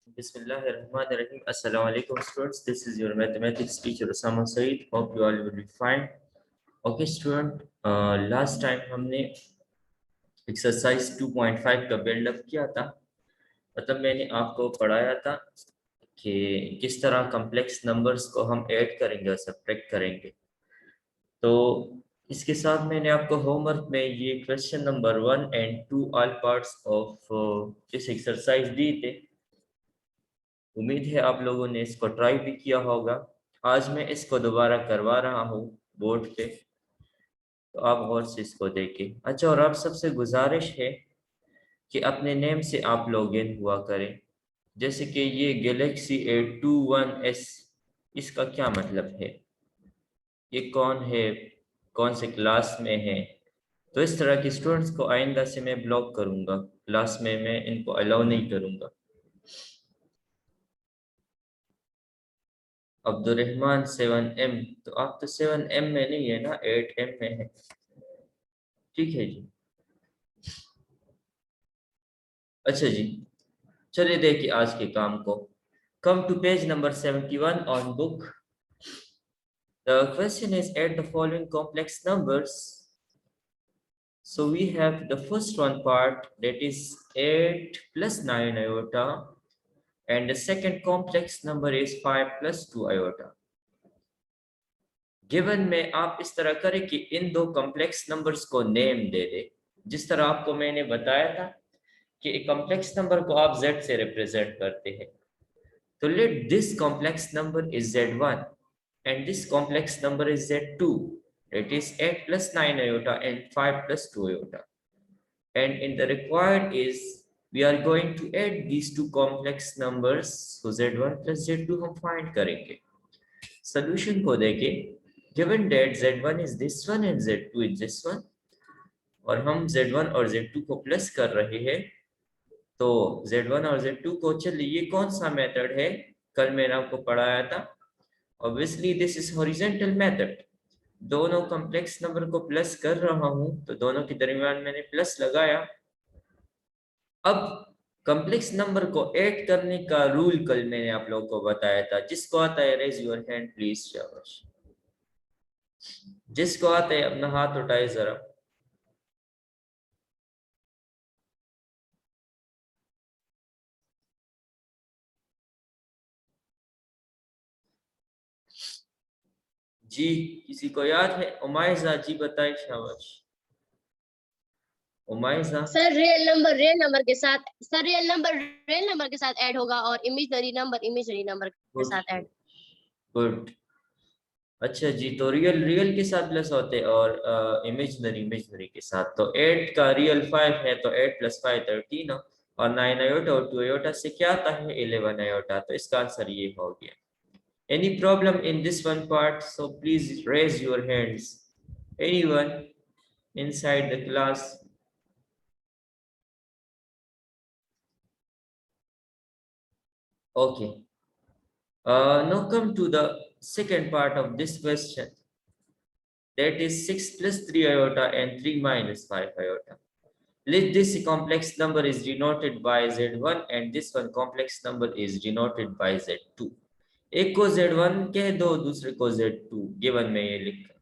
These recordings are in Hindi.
Bismillahirrahmanirrahim. Assalamu alaikum students. This is your mathematics teacher Osama Saeed. Hope you all will be fine. Okay student, last time हमने एक्सरसाइज 2.5 का बिल्डअप किया था। मतलब मैंने आपको पढ़ाया था कि किस तरह कॉम्प्लेक्स नंबर्स को हम ऐड करेंगे और सब्ट्रैक्ट करेंगे। तो इसके साथ मैंने आपको होमवर्क में ये question number 1 and 2 all parts of this exercise दी थे। उम्मीद है आप लोगों ने इसको ट्राई भी किया होगा। आज मैं इसको दोबारा करवा रहा हूँ बोर्ड पे, तो आप गौर से इसको देखें। अच्छा, और आप सबसे गुजारिश है कि अपने नेम से आप लॉगिन हुआ करें। जैसे कि ये गैलेक्सी A21s, इसका क्या मतलब है, ये कौन है, कौन से क्लास में है। तो इस तरह के स्टूडेंट्स को आइंदा से मैं ब्लॉक करूँगा, क्लास में मैं इनको अलाउ नहीं करूँगा। अब्दुलरहमान 7M, तो आप तो 7M में नहीं है ना, 8M में है। ठीक है जी। अच्छा जी, चलिए देखिए आज के काम को। Come to page number 71 on book. The question is add the following complex numbers. So we have the first one part, that is 8 plus 9 iota, and the second complex number is 5 plus 2 iota. Given में आप इस तरह करें कि इन दो कॉम्प्लेक्स नंबर्स को नेम दे दे। जिस तरह आपको मैंने बताया था कि एक कॉम्प्लेक्स नंबर को आप z से रिप्रेजेंट करते हैं। तो let this complex number is z1 and this complex number is z2. It is 8 plus 9 iota and 5 plus 2 iota. And in the required is we are going to add these two complex numbers. So z1 plus z2 हम find करेंगे। Solution को देखें। Given that z1 is this one and z2 is this one, और हम z1 और z2 को प्लस कर रहे हैं, तो z1 और z2 को, चलिए ये कौन सा मेथड है, कल मैंने आपको पढ़ाया था। Obviously this is horizontal method. दोनों कॉम्प्लेक्स नंबर को प्लस कर रहा हूं, तो दोनों के दरमियान मैंने प्लस लगाया। अब कॉम्प्लेक्स नंबर को ऐड करने का रूल कल मैंने आप लोगों को बताया था। जिसको आता है रेज योर हैंड प्लीज। शाबाश, जिसको आता है अपना हाथ उठाए जरा। जी, किसी को याद है? उमाइजा जी बताए। शाबाश उमाइजा। सर रियल नंबर के साथ, सर रियल नंबर के साथ ऐड होगा और इमेजिनरी नंबर के साथ ऐड। गुड। अच्छा जी, तो रियल के साथ प्लस होते हैं और इमेजिनरी के साथ। तो 8 का रियल 5 है, तो 8 प्लस 5 13, और 9 आयोटा और 2 आयोटा से क्या आता है 11 आयोटा। तो इसका आंसर ये हो गया। Any problem in this one part? So please raise your hands, anyone inside the class. Okay, now come to the second part of this question, that is 6 plus 3 iota and 3 minus 5 iota. Let this complex number is denoted by z1 and this one complex number is denoted by z2. एक को z1 कह दो, दूसरे को z2। गिवन में ये लिखा।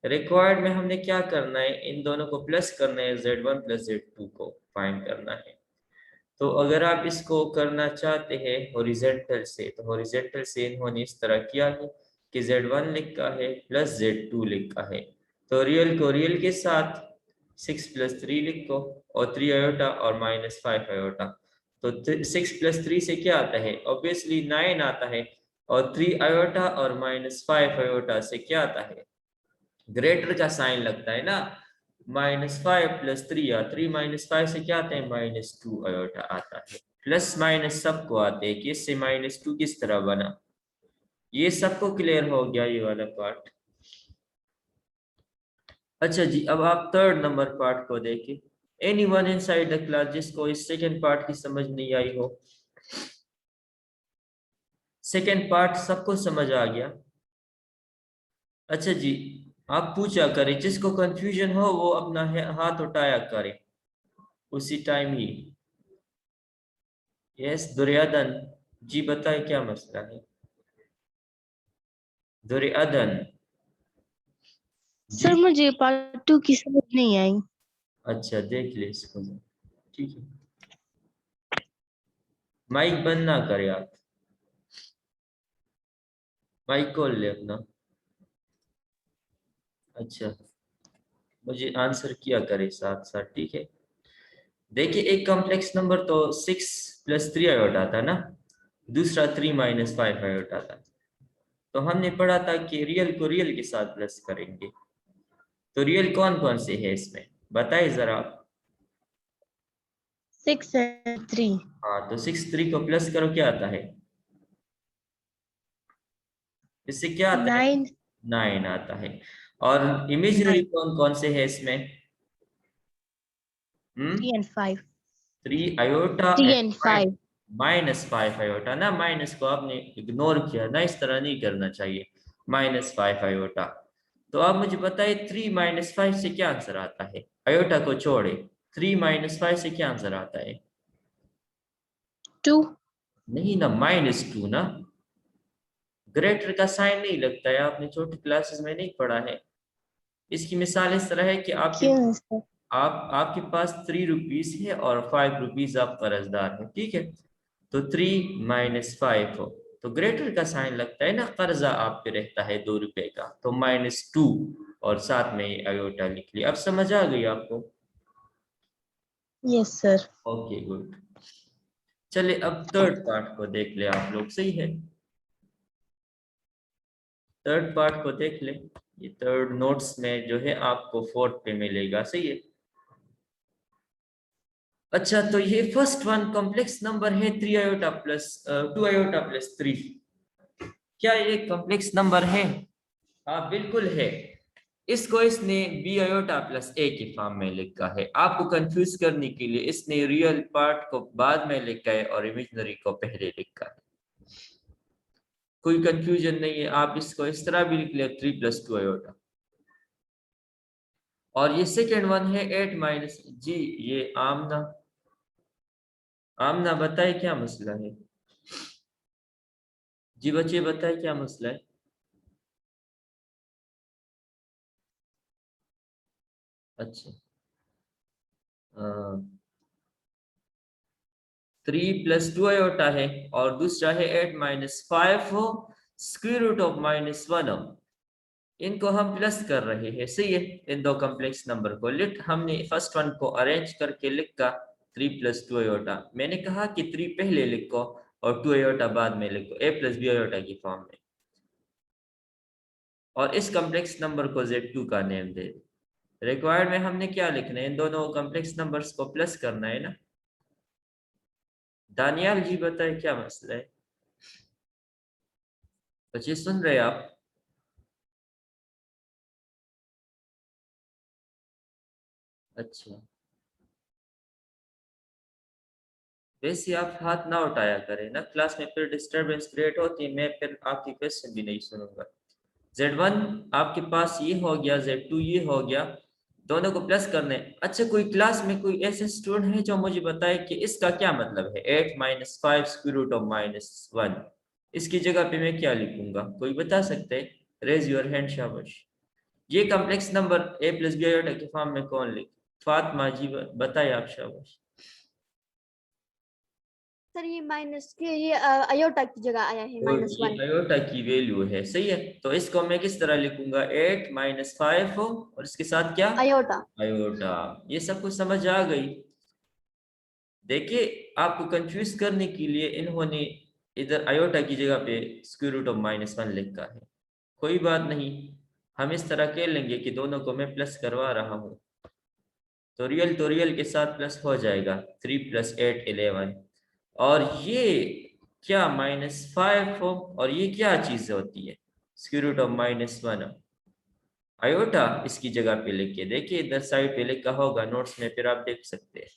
रिक्वायर्ड में हमने क्या करना है, इन दोनों को प्लस करना है, z1 प्लस z2 को फाइंड करना है। तो अगर आप इसको करना चाहते हैं हॉरिजॉन्टल से, तो हॉरिजॉन्टल से इन्होंने इस तरह किया है कि z1 लिखा है प्लस z2 लिखा है। तो रियल को रियल के साथ 6 प्लस 3 लिखो, और 3 आयोटा और माइनस 5 आयोटा। तो 6 प्लस 3 से क्या आता है, ऑब्वियसली 9 आता है, और 3 आयोटा और माइनस 5 आयोटा से क्या आता है, ग्रेटर का साइन लगता है ना। -5 प्लस 3, या 3 माइनस 5 से क्या आता है, -2 आयोटा आता है। प्लस माइनस सबको आते हैं कि इससे -2 किस तरह बना। ये सबको क्लियर हो गया ये वाला पार्ट। अच्छा जी, अब आप थर्ड नंबर पार्ट को देखिए। एनीवन इनसाइड द क्लास जिसको इस सेकंड पार्ट की समझ नहीं आई हो? सेकंड पार्ट सबको समझ आ गया? अच्छा जी, आप पूछा करें, जिसको कंफ्यूजन हो वो अपना हाथ उठाया करे उसी टाइम ही। यस दुर्योधन, जी बताए क्या मसला है? दुरे अदन। सर जी मुझे पार्ट 2 की समझ नहीं आई। अच्छा, देख ले इसको। ठीक है, माइक बंद ना करे आप, माइक खोल ले अपना। अच्छा, मुझे आंसर किया करे साथ साथ, ठीक है। देखिए, एक कॉम्प्लेक्स नंबर तो 6 + 3 आयोटा था ना, दूसरा 3 - 5 आयोटा था। तो हमने पढ़ा था कि रियल को रियल के साथ प्लस करेंगे। तो रियल कौन कौन से है इसमें, बताइए जरा आप। 6 and 3। हाँ, तो 6 3 को प्लस करो, क्या आता है? इससे क्या आता है? 9 9 आता है। और इमेजिनरी 9 कौन कौन से है इसमें? 3 and 5। 3 iota 3 and and 5। -5 iota ना। माइनस को आपने इग्नोर किया ना, इस तरह नहीं करना चाहिए। -5 आयोटा। तो आप मुझे बताइए 3 - 5 से क्या आंसर आता है? आयोटा को छोड़े, 3 - 5 से क्या आंसर आता है? 2। नहीं ना, -2 ना। ग्रेटर का साइन नहीं लगता है, आपने छोटी क्लासेस में नहीं पढ़ा है। इसकी मिसाल इस तरह है कि आपके क्यों सर? आपके पास 3 रुपीज है और 5 रुपीज आप कर्जदार हैं, ठीक है। तो 3 - 5 हो, तो ग्रेटर का साइन लगता है ना, कर्जा आप पे रहता है 2 रुपए का, तो -2 और साथ में ये अयोटा लिख लिया। अब समझ आ गई आपको? Yes sir. Okay, good. चले अब थर्ड पार्ट को देख ले आप लोग, सही है। थर्ड पार्ट को देख ले, ये थर्ड नोट्स में जो है आपको फोर्थ पे मिलेगा, सही है। अच्छा, तो ये फर्स्ट वन कॉम्प्लेक्स नंबर है 3 आयोटा प्लस 2 आयोटा प्लस 3। क्या ये कॉम्प्लेक्स नंबर है? हाँ बिल्कुल है। इसको इसने बी आयोटा प्लस ए के फॉर्म में लिखा है। आपको कंफ्यूज करने के लिए इसने रियल पार्ट को बाद में लिखा है और इमेजिनरी को पहले लिखा है। कोई कंफ्यूजन नहीं है, आप इसको इस तरह भी लिख ले, 3 + 2 आयोटा। और ये सेकेंड वन है 8 जी। ये आमना, आमना बताए क्या मसला है? जी बच्चे बताए क्या मसला है? अच्छा, 3 + 2 आयोटा है और दूसरा है 8 - 5 हो, स्क्वायर रूट ऑफ -1 हो। इनको हम प्लस कर रहे हैं, सही है। इन दो कॉम्प्लेक्स नंबर को लिख, हमने फर्स्ट वन को अरेंज करके लिखा 3 + 2 आयोटा। मैंने कहा कि 3 पहले लिखो और 2 आयोटा बाद में लिखो, a + b आयोटा की फॉर्म में। और इस कॉम्प्लेक्स नंबर को Z2 का नेम दे। रिक्वायर्ड में हमने क्या लिखना है? इन दोनों कॉम्प्लेक्स नंबर्स को प्लस करना है ना। दानियाल जी बताए क्या मसला है? बच्चे सुन रहे आप? अच्छा, वैसे आप हाथ ना उठाया करें ना क्लास में, फिर डिस्टरबेंस क्रिएट होती है, मैं फिर आपकी क्वेश्चन भी नहीं सुनूंगा। Z1 आपके पास ये हो गया, Z2 ये हो गया, दोनों को प्लस करने। अच्छा, कोई क्लास में कोई ऐसे स्टूडेंट है जो मुझे बताए कि इसका क्या मतलब है 8 - 5 स्क्वायर रूट ऑफ -1? इसकी जगह पे मैं क्या लिखूंगा, कोई बता सकते हैं? रेज योर हैंड, शाबाश। ये complex number a + b iota के फॉर्म में कौन लिखे? फातिमा जी बताइए आप, शाबाश। सर ये माइनस के ये अयोटा की जगह आया है और ये -1। अयोटा की वैल्यू है, सही है। तो इसको मैं किस तरह लिखूंगा? 8 - 5 हो और इसके साथ क्या? अयोटा। अयोटा। ये सब कुछ समझ आ गई? देखिए, आपको कंफ्यूज करने के लिए इन्होंने इधर अयोटा की जगह पे स्क्वायर रूट ऑफ -1 लिखा है। कोई बात नहीं, हम इस तरह कह लेंगे कि दोनों को मैं प्लस करवा रहा हूँ, तो रियल के साथ प्लस हो जाएगा। 3 + 8 11। और ये क्या -5 हो, और ये क्या चीज होती है? Square root of -1 iota. इसकी जगह पे लिख के देखिए, इधर साइड पे लिखा होगा नोट्स में, फिर आप देख सकते हैं।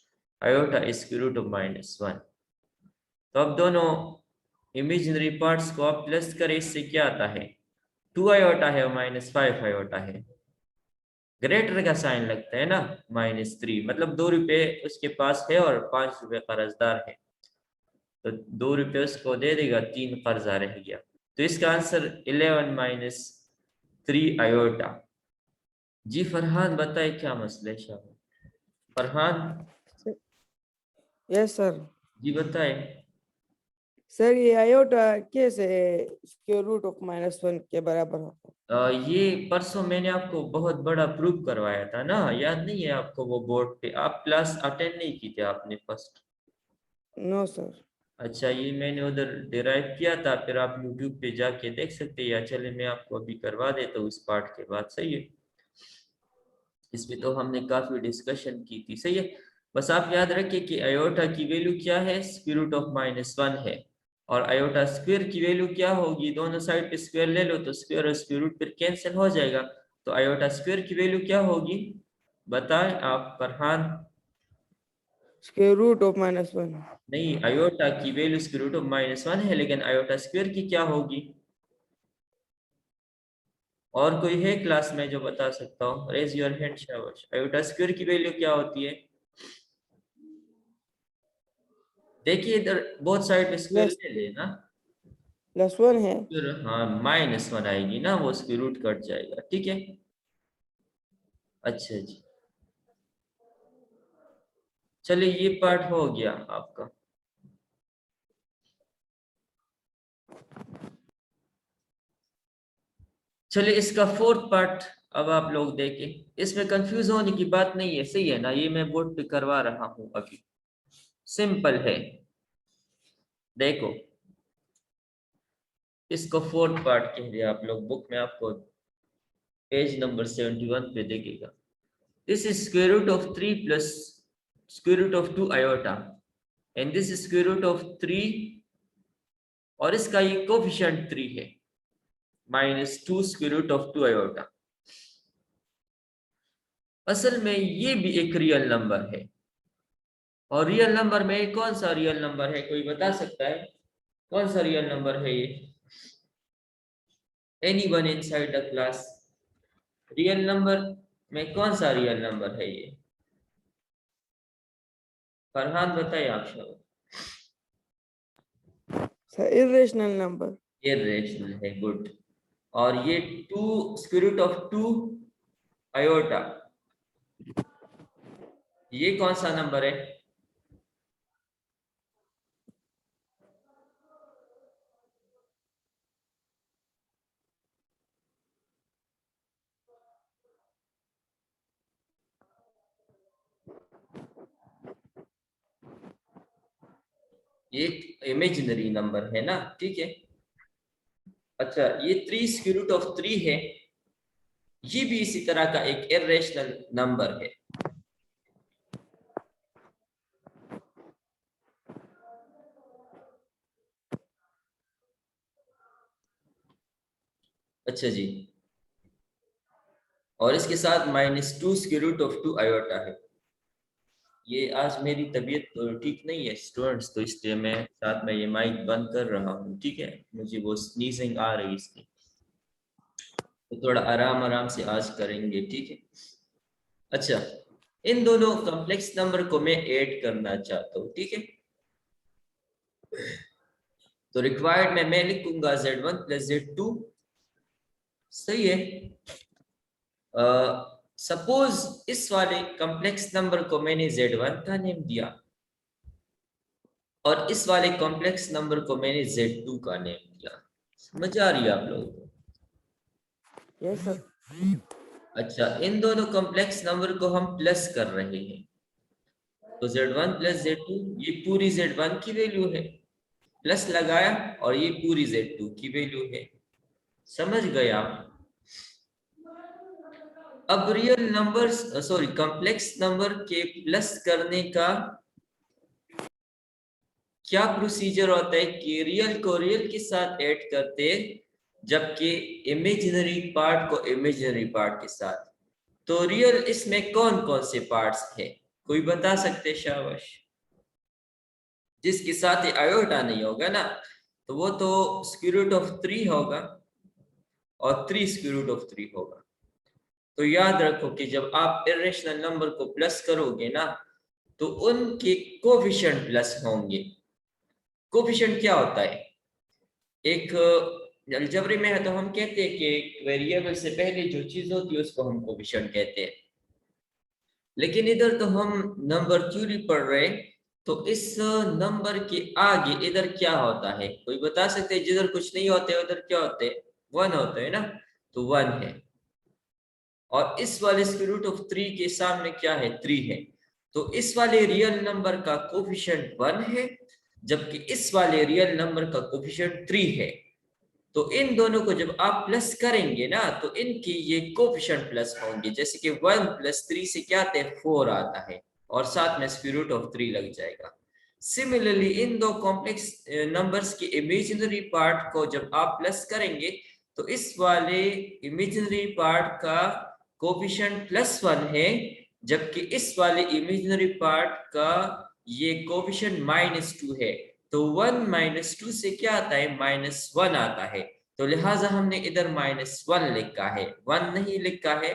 Iota is square root of -1। तो अब दोनों इमेजिनरी पार्ट्स को आप प्लस करें, इससे क्या आता है? 2 आयोटा है और -5 आयोटा है। ग्रेटर का साइन लगता है ना, -3, मतलब 2 रुपए उसके पास है और 5 रुपए कर्जदार है। तो 2 रुपये उसको दे देगा, 3 कर्जा रह गया। तो इसका आंसर 11 माइनस 3 आयोटा। जी फरहान बताए क्या मसला है शाबाश। Farhan yes sir. जी बताए। सर ये आयोटा कैसे स्क्वायर रूट ऑफ -1 के बराबर होता ये परसों मैंने आपको बहुत बड़ा प्रूफ करवाया था ना, याद नहीं है आपको? वो बोर्ड पे आप क्लास अटेंड नहीं की थी आपने फर्स्ट। है? No sir. अच्छा, ये मैंने उधर डिराइव किया था, फिर आप यूट्यूब पे जाके देख सकते हैं, या चले मैं आपको अभी करवा देता हूँ इस पार्ट के बाद। सही है, इसमें तो हमने काफी डिस्कशन की थी। सही है, बस आप याद रखिए कि आयोटा की वैल्यू क्या है, स्क्वायर रूट ऑफ -1 है। और आयोटा स्क्वायर की वैल्यू क्या होगी, दोनों साइड पे स्क्वायर ले लो तो स्क्वायर और स्क्वायर रूट फिर कैंसिल हो जाएगा। तो आयोटा स्क्वायर की वैल्यू क्या होगी बताएं आप फरहान। Square root of -1। नहीं, आयोटा की वैल्यू स्क्वायर रूट ऑफ -1 है, लेकिन आयोटा स्क्वायर की क्या होगी? और कोई है क्लास में जो बता सकता हो? रेज योर हैंड शाबाश। आयोटा स्क्वायर की वैल्यू क्या होती है? देखिए इधर बहुत साइड पे स्क्वायर प्लस ले लेना। +1 है। फिर हाँ -1 आएगी ना, वो स्क्वायर रूट कट जाएगा। ठीक है, अच्छा जी, चलिए ये पार्ट हो गया आपका। चलिए इसका फोर्थ पार्ट अब आप लोग देखें। इसमें कंफ्यूज होने की बात नहीं है, सही है ना? ये मैं बोर्ड पे करवा रहा हूं अभी, सिंपल है। देखो इसको फोर्थ पार्ट कह दिया आप लोग, बुक में आपको पेज नंबर 71 पे देखेगा। This is square root of 3 plus square root of 2 iota, and this is square root of 3, और इसका ये कोफिशिएंट 3 है, -2 स्क्वायर रूट ऑफ 2 आयोटा। असल में ये भी एक रियल नंबर है, और रियल नंबर में कौन सा रियल नंबर है, कोई बता सकता है कौन सा रियल नंबर है ये? Anyone inside the class, real number में कौन सा रियल नंबर है ये? फरहान बताइए आप सब। Sir irrational number. इरेशनल है, गुड। और ये 2 स्क्वायर रूट ऑफ 2 आयोटा, ये कौन सा नंबर है? एक इमेजिनरी नंबर है ना, ठीक है। अच्छा, ये 3 स्क्वायर रूट ऑफ 3 है, ये भी इसी तरह का एक इरेशनल नंबर है। अच्छा जी, और इसके साथ -2 स्क्वायर रूट ऑफ 2 आयोटा है। ये आज मेरी तबीयत तो ठीक नहीं है स्टूडेंट्स, तो इसलिए मैं साथ में ये माइक बंद कर रहा हूँ, ठीक है? मुझे वो स्नीजिंग आ रही इसकी, तो थोड़ा आराम आराम से आज करेंगे, ठीक है? अच्छा, इन दोनों कॉम्प्लेक्स नंबर को मैं ऐड करना चाहता हूँ, ठीक है? तो रिक्वायर्ड में मैं लिखूंगा Z1 + Z2, सही है। सपोज इस वाले कॉम्प्लेक्स नंबर को मैंने Z1 का नेम दिया, और इस वाले कॉम्प्लेक्स नंबर को मैंने Z2 का नेम दिया। समझ आ रही है आप लोगों को? Yes sir. अच्छा, इन दोनों कॉम्प्लेक्स नंबर को हम प्लस कर रहे हैं, तो Z1 + Z2, ये पूरी Z1 की वैल्यू है, प्लस लगाया और ये पूरी Z2 की वैल्यू है। समझ गए आप? अब real numbers sorry complex number के प्लस करने का क्या प्रोसीजर होता है कि रियल को रियल के साथ ऐड करते, जबकि इमेजिनरी पार्ट को इमेजिनरी पार्ट के साथ। तो रियल इसमें कौन कौन से पार्ट्स हैं, कोई बता सकते? शाबाश। जिसके साथ ही आयोटा नहीं होगा ना, तो वो तो स्क्वायर रूट ऑफ 3 होगा और 3 स्क्वायर रूट ऑफ 3 होगा। तो याद रखो कि जब आप इरेशनल नंबर को प्लस करोगे ना, तो उनके कोफिशिएंट प्लस होंगे। कोफिशिएंट क्या होता है? एक अलजेब्रे में है तो हम कहते हैं कि वेरिएबल से पहले जो चीज होती है उसको हम कोफिशिएंट कहते हैं, लेकिन इधर तो हम नंबर थ्योरी पढ़ रहे हैं, तो इस नंबर के आगे इधर क्या होता है? कोई बता सकते हैं? जिधर कुछ नहीं होते उधर क्या होते हैं? 1 होते हैं ना, तो 1 है। और इस वाले स्क्वायर रूट ऑफ 3 के सामने क्या है? 3 है। तो इस वाले रियल नंबर का कोफिशिएंट 1 है, जबकि इस वाले रियल नंबर का कोफिशिएंट 3 है। तो इन दोनों को जब आप प्लस करेंगे ना, तो इनकी ये कोफिशिएंट प्लस होंगे। जैसे कि 1 + 3 से क्या आता है? 4 आता है, और साथ में स्क्वायर रूट ऑफ 3 लग जाएगा। सिमिलरली इन दो कॉम्प्लेक्स नंबर्स के इमेजिनरी पार्ट को जब आप प्लस करेंगे, तो इस वाले इमेजिनरी पार्ट का कोफिशिएंट +1 है, जबकि इस वाले इमेजिनरी पार्ट का ये कोफिशिएंट -2 है। तो 1 - 2 से क्या आता है? -1 आता है। तो लिहाजा हमने इधर -1 लिखा है, 1 नहीं लिखा है,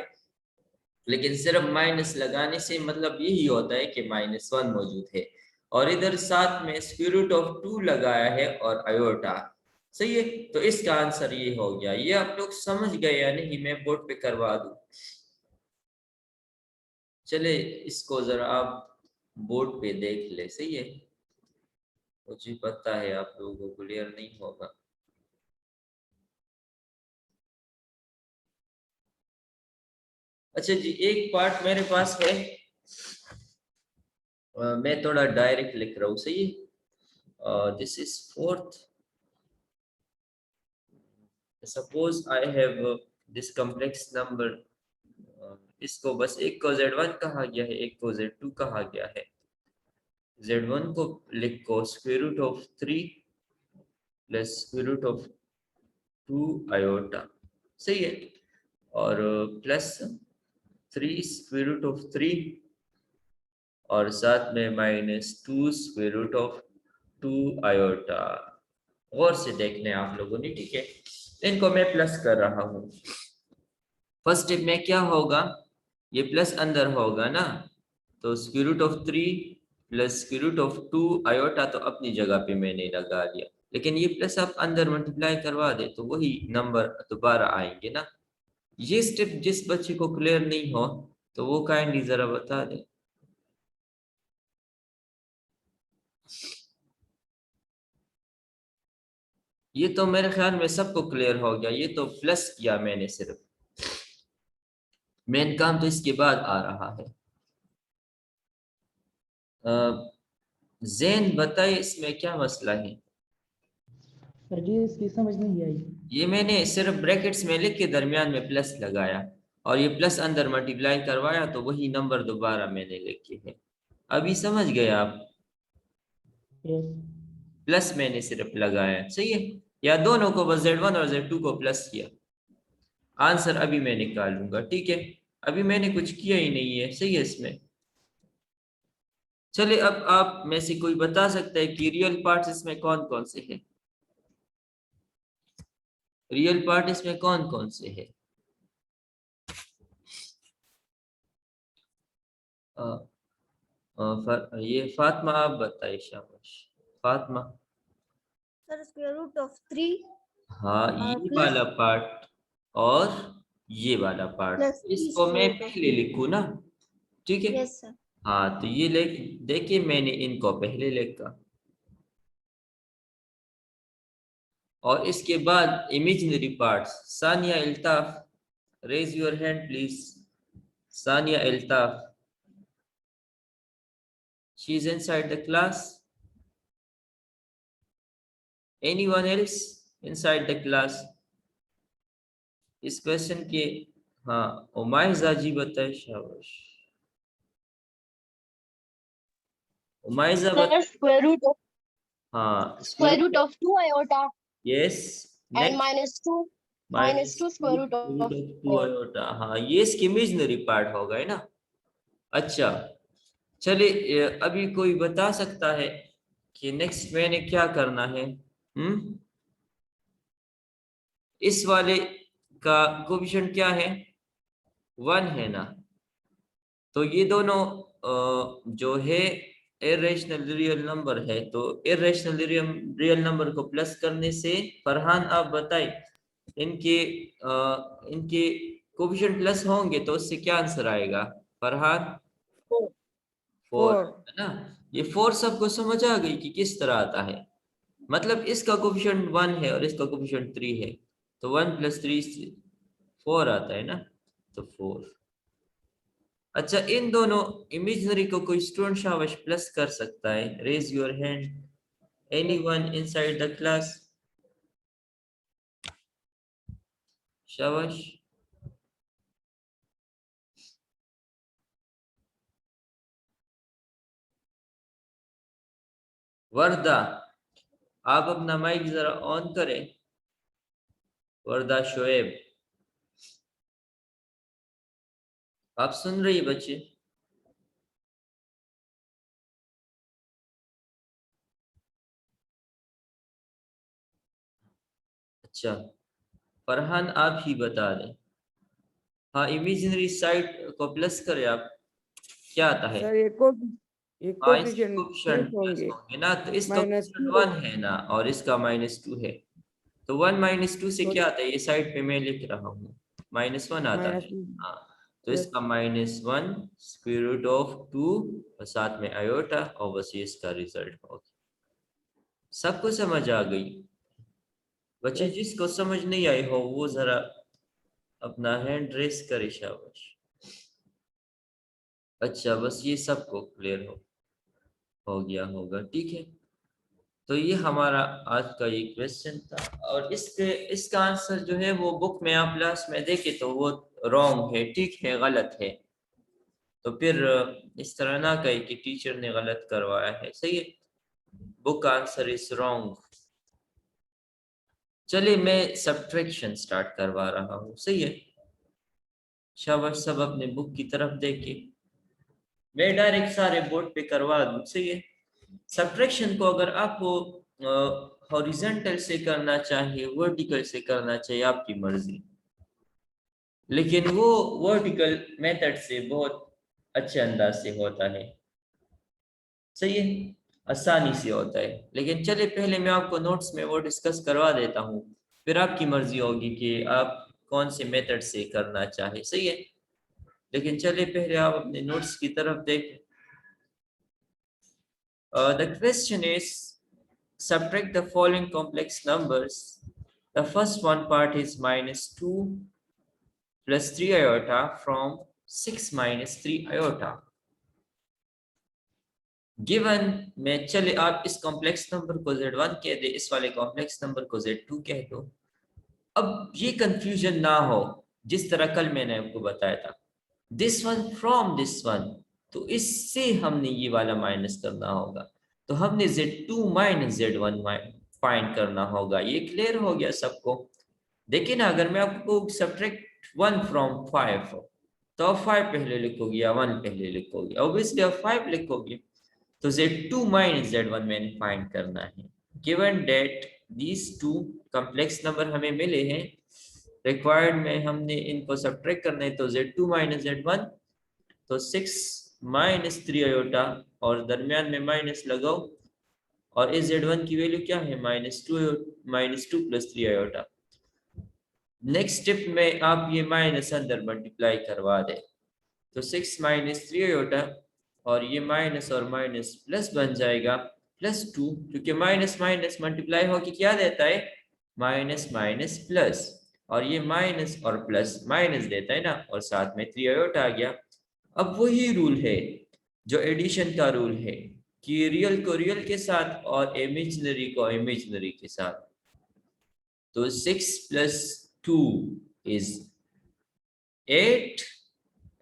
लेकिन सिर्फ माइनस लगाने से मतलब यही होता है कि -1 मौजूद है। और इधर साथ में स्क्वायर रूट ऑफ 2 लगाया है और आयोटा। सही है, तो इसका आंसर ये हो गया। ये आप लोग समझ गए या नहीं? मैं बोर्ड पे करवा दूं? चले इसको जरा आप बोर्ड पे देख ले। सही है, मुझे पता है आप लोगों को क्लियर नहीं होगा। अच्छा जी, एक पार्ट मेरे पास है, मैं थोड़ा डायरेक्ट लिख रहा हूँ। सही है, this is 4th। Suppose I have this complex number, इसको बस एक को Z1 कहा गया है, एक को Z2 कहा गया है। Z1 को लिखो square root of 3 plus square root of 2 iota. सही है, और प्लस 3 स्क्वायर रूट ऑफ 3 और साथ में -2 स्क्वायर रूट ऑफ 2 आयोटा। गौर से देखने आप लोगों ने, ठीक है? इनको मैं प्लस कर रहा हूँ। फर्स्ट स्टेप में क्या होगा? ये प्लस अंदर होगा ना, तो square root of 3 plus square root of 2 iota तो अपनी जगह पे मैंने लगा लिया, लेकिन ये प्लस आप अंदर मल्टीप्लाई करवा दे तो वही नंबर दोबारा आएंगे ना। ये स्टेप जिस बच्चे को क्लियर नहीं हो तो वो काइंडली जरा बता दे। ये तो मेरे ख्याल में सबको क्लियर हो गया। ये तो प्लस किया मैंने, सिर्फ मेन काम तो इसके बाद आ रहा है। जैन बताइए इसमें क्या मसला है? सर जी इसकी समझ नहीं आई। ये मैंने सिर्फ ब्रैकेट्स में लिख के दरमियान में प्लस लगाया और ये प्लस अंदर मल्टीप्लाई करवाया तो वही नंबर दोबारा मैंने लिखे है। अभी समझ गए आप? यस प्लस मैंने सिर्फ लगाया, सही है? या दोनों को बस Z1 और Z2 को प्लस किया। आंसर अभी मैं निकालूंगा, ठीक है? अभी मैंने कुछ किया ही नहीं है। सही है इसमें। चलिए, अब आप में से कोई बता सकता है कि रियल पार्ट्स इसमें कौन कौन से हैं? रियल पार्ट इसमें कौन कौन से है? ये फातिमा आप बताइए। शाबाश Fatima. Sir square root of 3 हाँ, ये plus- वाला पार्ट और ये वाला पार्ट, Plus इसको मैं square root of पहले लिखूं ना, ठीक है? Yes sir. हाँ, तो ये लिख, देखिए मैंने इनको पहले लिखा और इसके बाद imaginary parts. Sania Altaf, raise your hand please. Sania Altaf, she is inside the class. Anyone else inside the class? इस क्वेश्चन के, हाँ उमाइजा जी बताए। शाबाश Umaiza Sir, square root of हाँ, square root of 2 iota yes, and -2 square root of 2 iota. हाँ, ये इसकी इमेजिनरी पार्ट होगा, है ना? अच्छा, चलिए अभी कोई बता सकता है कि नेक्स्ट मैंने क्या करना है? इस वाले का कोफिशिएंट क्या है? 1 है ना? तो ये दोनों जो है इरेशनल रियल नंबर है, तो इरेशनल रियल नंबर को प्लस करने से फरहान आप बताइए इनके इनके कोफिशिएंट प्लस होंगे तो उससे क्या आंसर आएगा फरहान? 4 4 है ना। ये 4 सबको समझ आ गई कि किस तरह आता है, मतलब इसका कोफिशिएंट 1 है और इसका कोफिशिएंट 3 है, तो 1 + 3 से 4 आता है ना, तो 4। अच्छा, इन दोनों इमेजिनरी को कोई स्टूडेंट शाबाश प्लस कर सकता है? Raise your hand, anyone inside the class, शाबाश। वर्दा, आप अपना माइक जरा ऑन करें। वर्दा शोएब, आप सुन रही है बच्चे? अच्छा, फरहान आप ही बता दें। हाँ, इमेजिनरी साइड को प्लस करें आप, क्या आता है? सर ये हाँ, इसके कोफिशिएंट प्लस कोफिशिएंट प्लस होंगे, होंगे ना, तो इसका कोफिशिएंट -2 1 है ना और इसका -2 है, तो 1 - 2 से तो क्या आता है? ये साइड पे मैं लिख रहा हूँ, -1 आता है। -2 हाँ, तो यस इसका -1 √2 और साथ में आयोटा, और बस ये इसका रिजल्ट होगा। सबको समझ आ गई? बच्चे यस जिसको समझ नहीं आई हो वो जरा अपना हैंड रेस करे, शाबाश। अच्छा, बस ये सबको क्लियर हो गया होगा, ठीक है। तो ये हमारा आज का ये क्वेश्चन था, और इसका आंसर जो है वो बुक में आप क्लास में देखें तो वो रॉन्ग है, ठीक है, गलत है। तो फिर इस तरह ना कहे कि टीचर ने गलत करवाया है, सही है। Book answer is wrong. चलिए मैं सब्ट्रैक्शन स्टार्ट करवा रहा हूँ, सही है। शाबाश, सब अपने बुक की तरफ देखिए, मैं डायरेक्ट सारे बोर्ड पे करवा दूँ, सही है। सब्ट्रैक्शन को अगर आपको हॉरिजॉन्टल से करना चाहिए, वर्टिकल से करना चाहिए, आपकी मर्जी, लेकिन वो वर्टिकल मेथड से बहुत अच्छे अंदाज से होता है, सही है, आसानी से होता है। लेकिन चलिए पहले मैं आपको नोट्स में वो डिस्कस करवा देता हूँ, फिर आपकी मर्जी होगी कि आप कौन से मेथड से करना चाहे, सही है। लेकिन चलिए पहले आप अपने नोट्स की तरफ देखें। The question is, subtract the following complex numbers. The first one part is -2 + 3 iota from 6 - 3 iota. Given में, चले आप इस कॉम्प्लेक्स नंबर को Z1 कह दे, इस वाले कॉम्प्लेक्स नंबर को Z2 कह दो। अब ये कंफ्यूजन ना हो, जिस तरह कल मैंने आपको बताया था, this one from this one, तो इससे हमने ये वाला माइनस करना होगा, तो हमने Z2 - Z1 फाइंड करना होगा। ये क्लियर हो गया सबको? देखिए ना, अगर मैं आपको सब्ट्रैक्ट 1 फ्रॉम 5, तो आप 5 पहले लिखोगे या 1 पहले लिखोगे? ऑब्वियसली आप 5 लिखोगे। तो Z2 - Z1 मैंने फाइंड करना है। Given that these two complex number हमें मिले हैं, रिक्वायर्ड में हमने इनको सब्ट्रैक्ट करना है, तो Z2 - Z1, तो 6 - 3 आयोटा, और दरमियान में माइनस लगाओ, और इस Z1 की वैल्यू क्या है? -2 + 3 आयोटा। नेक्स्ट स्टेप में आप ये माइनस अंदर मल्टीप्लाई करवा दें, तो 6 - 3 आयोटा, और ये माइनस और माइनस प्लस बन जाएगा, +2, क्योंकि माइनस माइनस मल्टीप्लाई होके क्या देता है? माइनस माइनस प्लस, और ये माइनस और प्लस माइनस देता है ना, और साथ में 3 आयोटा आ गया। अब वही रूल है जो एडिशन का रूल है, कि रियल को रियल के साथ और इमेजिनरी को इमेजिनरी के साथ। तो 6 + 2 is 8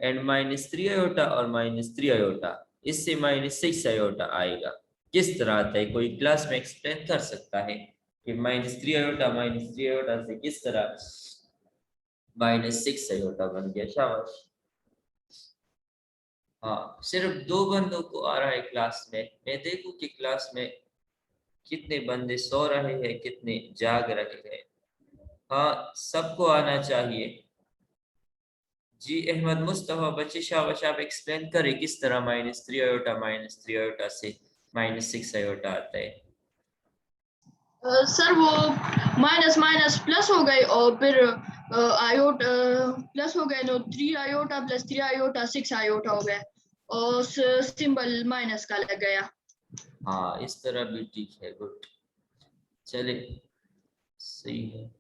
एंड -3 आयोटा और -3 आयोटा, इससे -6 आयोटा आएगा। किस तरह आता है, कोई क्लास में एक्सप्लेन कर सकता है कि -3 आयोटा से किस तरह -6 आयोटा बन गया? शाबाश। हाँ, सिर्फ 2 बंदों को आ रहा है क्लास में, मैं देखूं कि क्लास में कितने बंदे सो रहे हैं, कितने जाग रहे हैं। हाँ, सबको आना चाहिए। जी अहमद मुस्तफा बच्चे शाबाश, आप एक्सप्लेन करें किस तरह -3 आयोटा से -6 आयोटा आता है। सर वो माइनस माइनस प्लस हो गए और फिर आयोटा प्लस हो गए तो 3 आयोटा प्लस 3 आयोटा 6 आयोटा हो गए और सिंबल माइनस का लग गया। हाँ इस तरह भी ठीक है, गुड, चले सही है।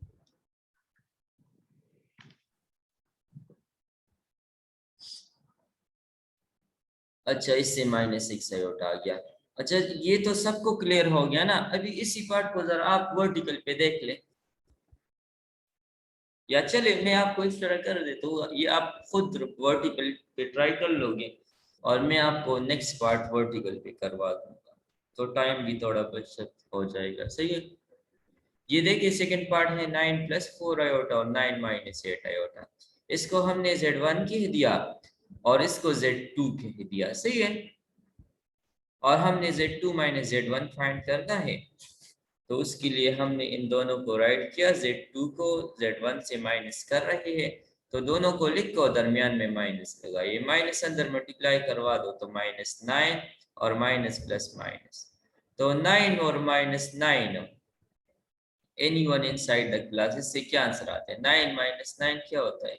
अच्छा इससे -6 आयोटा आ गया। अच्छा ये तो सबको क्लियर हो गया ना। अभी इसी पार्ट को जरा आप वर्टिकल पे देख ले, या चले मैं आपको इस तरह कर देता हूँ, ये आप खुद वर्टिकल पे ट्राई कर लोगे और मैं आपको नेक्स्ट पार्ट वर्टिकल पे करवा दूंगा, तो टाइम भी थोड़ा बचत हो जाएगा। सही है। ये देखिए सेकंड पार्ट है 9 + 4 आयोटा और 9 - 8 आयोटा। इसको हमने Z1 कह दिया और इसको Z2 कह दिया। सही है। और हमने Z2 - Z1 फाइंड करना है, तो उसके लिए हमने इन दोनों को राइट किया, Z2 को Z1 से माइनस कर रहे हैं तो दोनों को लिख को दरमियान में माइनस लगाइए, माइनस अंदर मल्टीप्लाई करवा दो तो -9 और माइनस प्लस माइनस, तो 9 और -9 एनीवन इनसाइड द क्लास, इससे क्या आंसर आता है? 9 - 9 क्या होता है?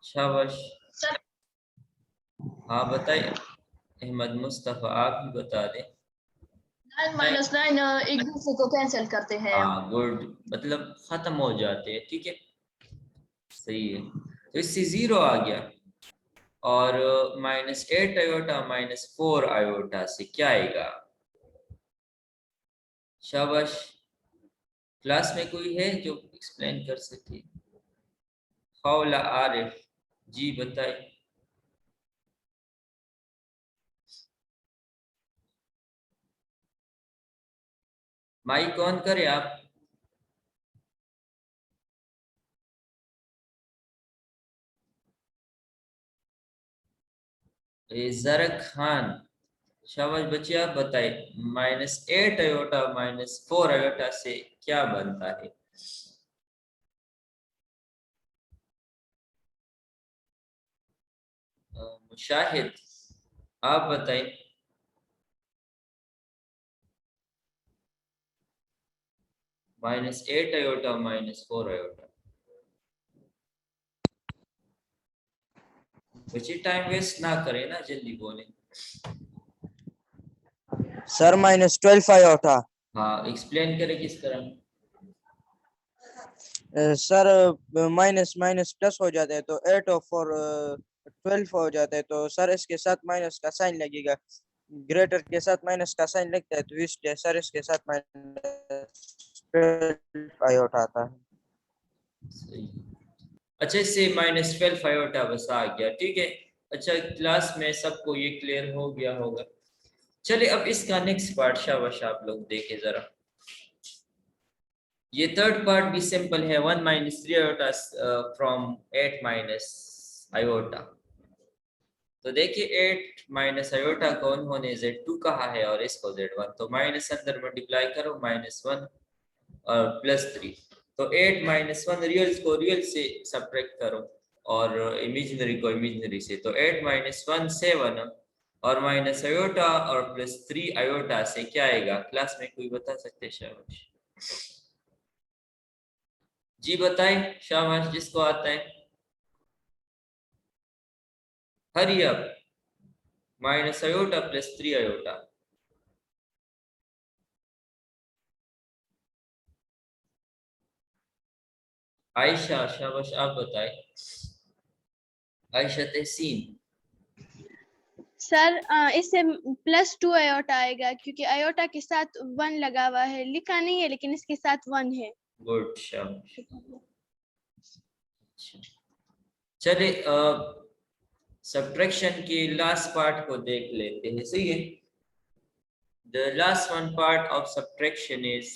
शाबाश, सर हाँ बताइए अहमद मुस्तफा, आप ही बता दें। 9 - 9 एक दूसरे को कैंसिल करते हैं। हाँ गुड, मतलब खत्म हो जाते हैं। ठीक है सही है, तो इससे 0 आ गया और -8 आयोटा -4 आयोटा से क्या आएगा? शाबाश, क्लास में कोई है जो एक्सप्लेन कर सके? खौला आरिफ, जी बताए। माइक ऑन करे आप। जरक खान, शाबाश बच्चे आप बताए, -8 आयोटा -4 आयोटा से क्या बनता है? मुशाहिद आप बताएं। -8 आयोटा -4 आयोटा, बच्चे टाइम वेस्ट ना करें ना, जल्दी बोलें। Sir -12 iota. हाँ एक्सप्लेन करें किस तरह? सर माइनस माइनस प्लस हो जाता है तो 8 और 12 हो जाता है, तो सर इसके साथ माइनस का साइन लगेगा, ग्रेटर के साथ माइनस का साइन लगता है, तो इसलिए सर इसके साथ -12 आयोटा आता है। सही। अच्छा इससे -12 आयोटा बस आ गया। ठीक है, अच्छा क्लास में सबको ये क्लियर हो गया होगा। चलिए अब इसका नेक्स्ट पार्ट शाबाश आप लोग देखें जरा। ये थर्ड पार्ट भी सिंपल है, 1 - 3 आयोटा फ्रॉम 8 - आयोटा। तो देखिए 8 - आयोटा को उन्होंने Z2 कहा है और इसको Z1, तो माइनस अंदर मल्टीप्लाई करो -1 और +3, तो 8 - 1 रियल को रियल से सब्ट्रैक्ट करो और इमेजिनरी को इमेजिनरी से, तो 8 - 1 7 और माइनस आयोटा और +3 आयोटा से क्या आएगा? क्लास में कोई बता सकते हैं? शाबाश जी बताएं, शाबाश जिसको आता है, hurry up. Minus iota +3 iota, Ayesha शाबाश आप बताएं। आयशा तहसीन, सर इससे +2 आयोटा आएगा क्योंकि आयोटा के साथ 1 लगा हुआ है, लिखा नहीं है लेकिन इसके साथ 1 है। गुड शाबाश। चले सब्ट्रैक्शन के लास्ट पार्ट को देख लेते हैं। सही है, the last one part of subtraction is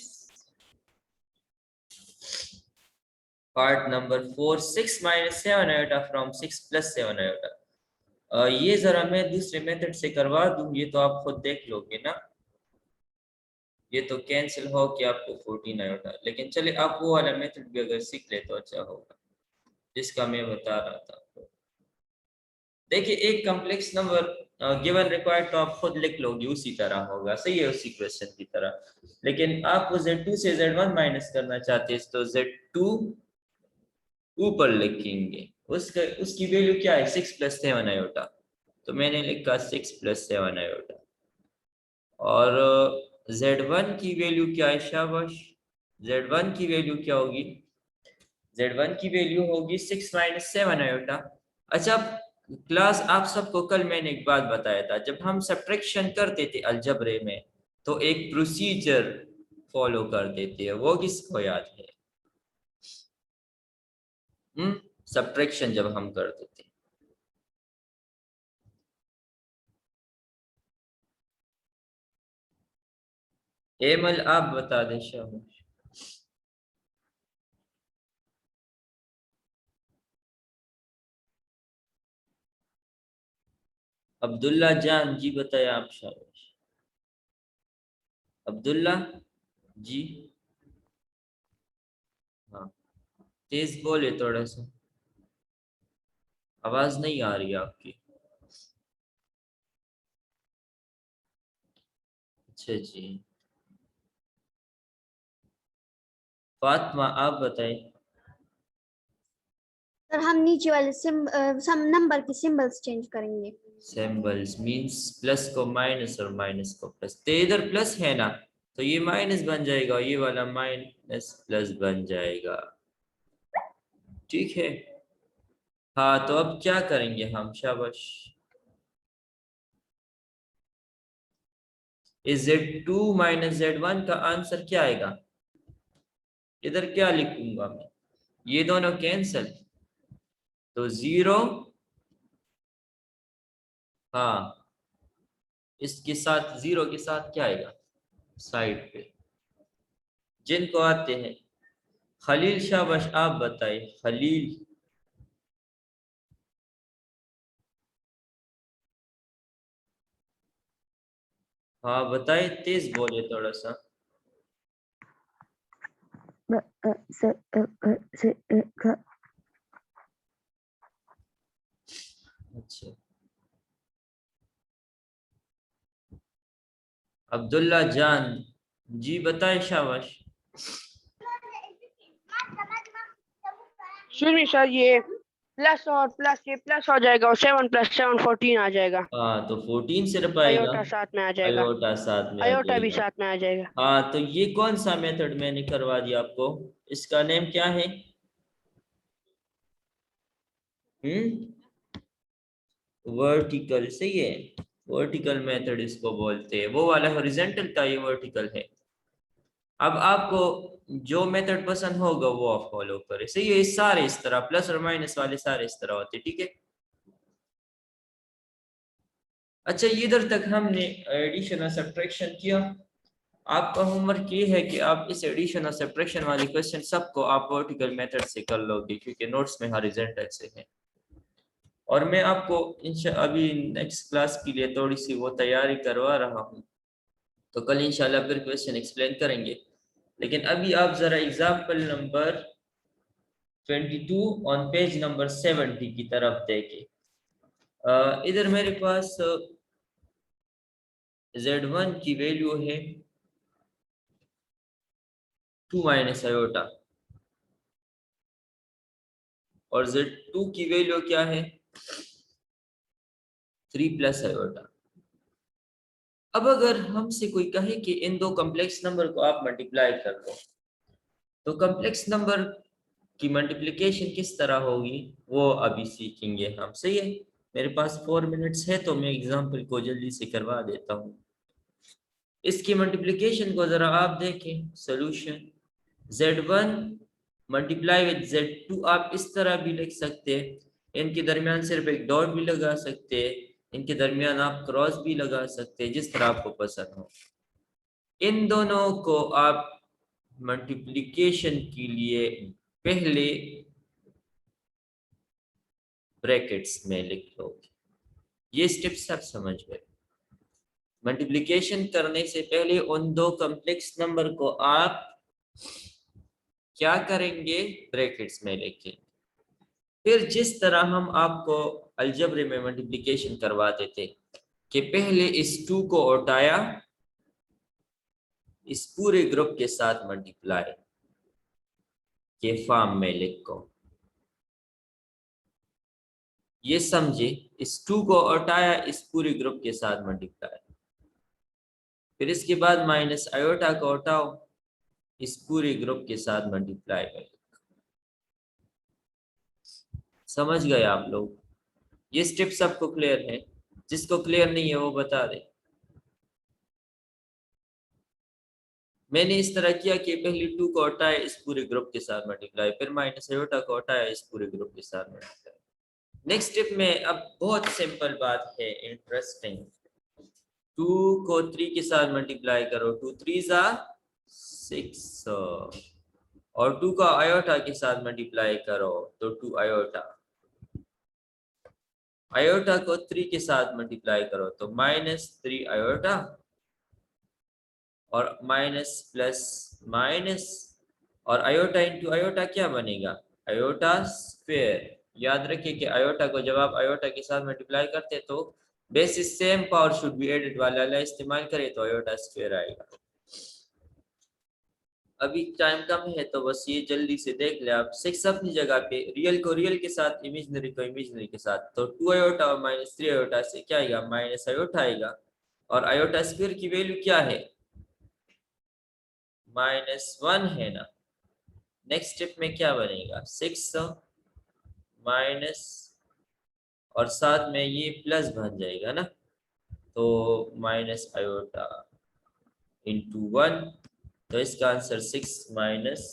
part number 4, 6 - 7 iota from 6 + 7 iota। ये जरा मैं दूसरे मेथड से करवा दूं, ये तो आप खुद देख लोगे ना, ये तो कैंसिल हो कि आपको 14 आयोटा, लेकिन चले आप वो वाला मेथड भी अगर सीख ले तो अच्छा होगा। जिसका मैं बता रहा था आपको। देखिए एक कॉम्प्लेक्स नंबर गिवन रिक्वायर्ड तो आप खुद लिख लोगे, उसी तरह होगा, सही है, उसी क्वेश्चन की तरह। लेकिन आपको Z2 से Z1 माइनस करना चाहते हैं तो Z2 ऊपर लिखेंगे, उसकी वैल्यू क्या है 6 + 7 आयोटा, तो मैंने लिखा 6 + 7 आयोटा। और Z1 की वैल्यू क्या है शाबाश, Z1 की वैल्यू क्या होगी, Z1 की वैल्यू होगी 6 - 7 आयोटा। अच्छा क्लास, आप सबको कल मैंने एक बात बताया था, जब हम सब्ट्रैक्शन करते थे अलजबरे में तो एक प्रोसीजर फॉलो करते थे, वो किसको याद है? सब्ट्रैक्शन जब हम करते थे एमल आप बता दें शाबाश। अब्दुल्ला जान जी बताए आप शाबाश। अब्दुल्ला जी, हाँ तेज बोले थोड़ा सा, आवाज नहीं आ रही आपकी। अच्छा जी, फातिमा आप बताएं। सर हम नीचे वाले सम नंबर के सिंबल्स चेंज करेंगे। सिंबल्स मींस प्लस को माइनस और माइनस को प्लस, तो इधर प्लस है ना, तो ये माइनस बन जाएगा, ये वाला माइनस प्लस बन जाएगा, ठीक है। हाँ तो अब क्या करेंगे हम शाबाश, इस Z2 - Z1 का आंसर क्या आएगा, इधर क्या लिखूंगा मैं, ये दोनों कैंसल, तो 0, हाँ इसके साथ 0 के साथ क्या आएगा साइड पे। जिनको आते हैं खलील शाबाश आप बताइए खलील। हाँ बताइए, तेज बोले थोड़ा सा। अच्छा अब्दुल्ला जान जी बताए शाबाश। सुनिए सर, ये प्लस और प्लस ये प्लस हो जाएगा और 7 + 7 14 आ जाएगा। हाँ तो 14 सिर्फ आएगा, अयोटा साथ में आ जाएगा, अयोटा साथ में आ अयोटा भी जाएगा। साथ में आ जाएगा। हाँ तो ये कौन सा मेथड मैंने करवा दिया आपको, इसका नेम क्या है? वर्टिकल, सही है, वर्टिकल मेथड इसको बोलते हैं, वो वाला हॉरिजॉन्टल का ये वर्टिकल है। अब आपको जो मेथड पसंद होगा वो आप फॉलो करें, सही है। इस सारे इस तरह प्लस और माइनस वाले सारे इस तरह होते, ठीक है। अच्छा इधर तक हमने एडिशन और सब्ट्रैक्शन किया। आपका होमवर्क ये है कि आप इस एडिशन और सब्ट्रैक्शन वाले क्वेश्चन सबको आप वर्टिकल मेथड से कर लोगे, क्योंकि नोट्स में हॉरिजॉन्टल से है। और मैं आपको अभी नेक्स्ट क्लास के लिए थोड़ी सी वो तैयारी करवा रहा हूँ, तो कल इंशाल्लाह फिर क्वेश्चन एक्सप्लेन करेंगे। लेकिन अभी आप जरा example number 22 on page number 70 की तरफ देखें। इधर मेरे पास Z1 की वैल्यू है 2 - आयोटा और Z2 की वैल्यू क्या है 3 + आयोटा। अब अगर हमसे कोई कहे कि इन दो कॉम्प्लेक्स नंबर को आप मल्टीप्लाई कर लो, तो कॉम्प्लेक्स नंबर की मल्टीप्लिकेशन किस तरह होगी वो अभी सीखेंगे हम, सही है। मेरे पास 4 मिनट्स है तो मैं एग्जाम्पल को जल्दी से करवा देता हूँ। इसकी मल्टीप्लिकेशन को जरा आप देखें, solution Z1 multiply with Z2 आप इस तरह भी लिख सकते हैं, इनके दरमियान सिर्फ एक डॉट भी लगा सकते हैं, इनके दरमियान आप क्रॉस भी लगा सकते हैं, जिस तरह आपको पसंद हो। इन दोनों को आप मल्टीप्लिकेशन के लिए पहले ब्रैकेट्स में लिख लोगे, ये स्टेप्स आप समझ गए। मल्टीप्लिकेशन करने से पहले उन दो कॉम्प्लेक्स नंबर को आप क्या करेंगे ब्रैकेट्स में लिखेंगे। फिर जिस तरह हम आपको अलजब्रे में मल्टीप्लिकेशन करवाते थे कि पहले इस 2 को उठाया, इस पूरे ग्रुप के साथ मल्टीप्लाई के फॉर्म में लिखो, ये समझे, इस 2 को उठाया, इस पूरे ग्रुप के साथ मल्टीप्लाई, फिर इसके बाद माइनस आयोटा को उठाओ, इस पूरे ग्रुप के साथ मल्टीप्लाई में। समझ गए आप लोग? ये स्टेप सबको क्लियर है? जिसको क्लियर नहीं है वो बता दे। मैंने इस तरह किया कि पहले 2 को हटाया, इस पूरे ग्रुप के साथ मल्टीप्लाई, फिर माइनस आयोटा को हटाया, इस पूरे ग्रुप के साथ मल्टीप्लाई। नेक्स्ट स्टेप में अब बहुत सिंपल बात है, इंटरेस्टिंग। 2 को 3 के साथ मल्टीप्लाई करो, 2 3 जा 6, और 2 का आयोटा के साथ मल्टीप्लाई करो तो 2 आयोटा। आयोटा को 3 के साथ मल्टीप्लाई करो तो -3 आयोटा, और माइनस प्लस माइनस, और आयोटा इंटू आयोटा क्या बनेगा? Iota square. याद रखिए कि आयोटा को जब आप आयोटा के साथ मल्टीप्लाई करते हैं तो basis same power should be added वाला इस्तेमाल करें तो आयोटा स्क्वायर आएगा। अभी टाइम कम है तो बस ये जल्दी से देख ले आप। 6 अपनी जगह पे, रियल को रियल के साथ, इमेजिनरी को इमेजिनरी के साथ, तो 2 आयोटा और -3 आयोटा से क्या आएगा? माइनस आयोटा आएगा। और आयोटा स्क्वायर की वैल्यू क्या है? -1 है ना। नेक्स्ट स्टेप में क्या बनेगा? 6 माइनस, और साथ में ये प्लस बन जाएगा ना, तो माइनस आयोटा इंटू 1, तो इसका आंसर 6 माइनस,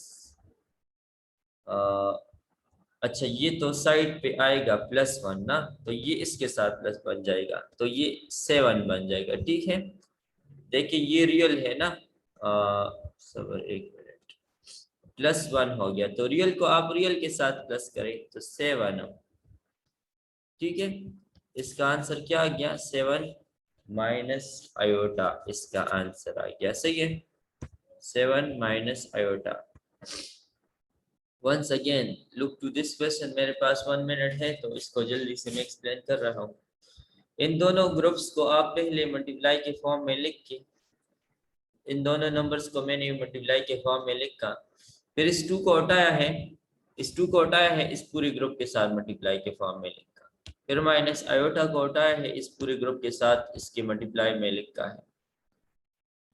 अच्छा ये तो साइड पे आएगा +1 ना, तो ये इसके साथ प्लस बन जाएगा, तो ये 7 बन जाएगा। ठीक है, देखिए ये रियल है ना, सबर एक मिनट, +1 हो गया, तो रियल को आप रियल के साथ प्लस करें तो 7 हो। ठीक है, इसका आंसर क्या आ गया? 7 माइनस आयोटा, इसका आंसर आ गया। सही है, 7 minus iota. Once again look to this question. मेरे पास 1 मिनट है तो इसको जल्दी से मैं एक्सप्लेन कर रहा हूँ। इन दोनों ग्रुप्स को आप पहले मल्टीप्लाई के फॉर्म में लिख के, इन दोनों नंबर्स को मैंने मल्टीप्लाई के फॉर्म में लिखा, फिर इस 2 को हटाया है, इस 2 को हटाया है, इस पूरे ग्रुप के साथ मल्टीप्लाई के फॉर्म में लिखा, फिर माइनस आयोटा को हटाया है, इस पूरे ग्रुप के साथ इसके मल्टीप्लाई में लिखा है।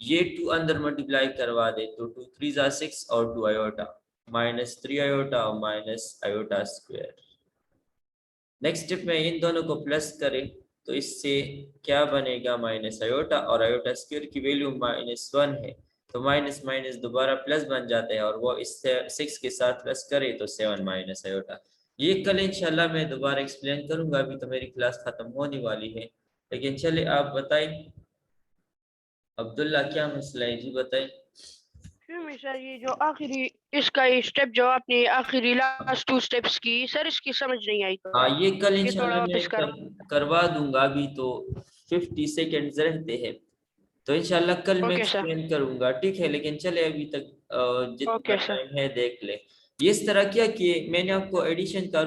ये 2 अंदर मल्टीप्लाई करवा दे तो 2 3 जा 6 और 2 आयोटा, -3 आयोटा और minus iota square. Next step में इन दोनों को प्लस करें तो इससे क्या बनेगा? माइनस आयोटा, और आयोटा स्क्वायर की वैल्यू -1 है, तो माइनस माइनस दोबारा प्लस बन जाता है, और वो इससे 6 के साथ प्लस करे तो 7 माइनस आयोटा। ये कल इंशाल्लाह मैं दोबारा एक्सप्लेन करूंगा, अभी तो मेरी क्लास खत्म होने वाली है। लेकिन चले आप बताएं, अब्दुल्ला क्या मसला है जी, बताएं। सर ये जो आखिरी इसका ये स्टेप जो आपने आखिरी लास्ट 2 स्टेप्स की सर, इसकी समझ नहीं आई तो हाँ, ये कल ये थोड़ा इंशाल्लाह मैं वापस कर। करवा दूंगा। अभी तो 50 सेकेंड्स रहते हैं, तो इंशाल्लाह कल मैं ओके सर। एक्सप्लेन करूंगा। ठीक है, लेकिन चले अभी तक जितना ओके सर। टाइम है देख ले। ये इस तरह किया कि मैंने आपको एडिशन का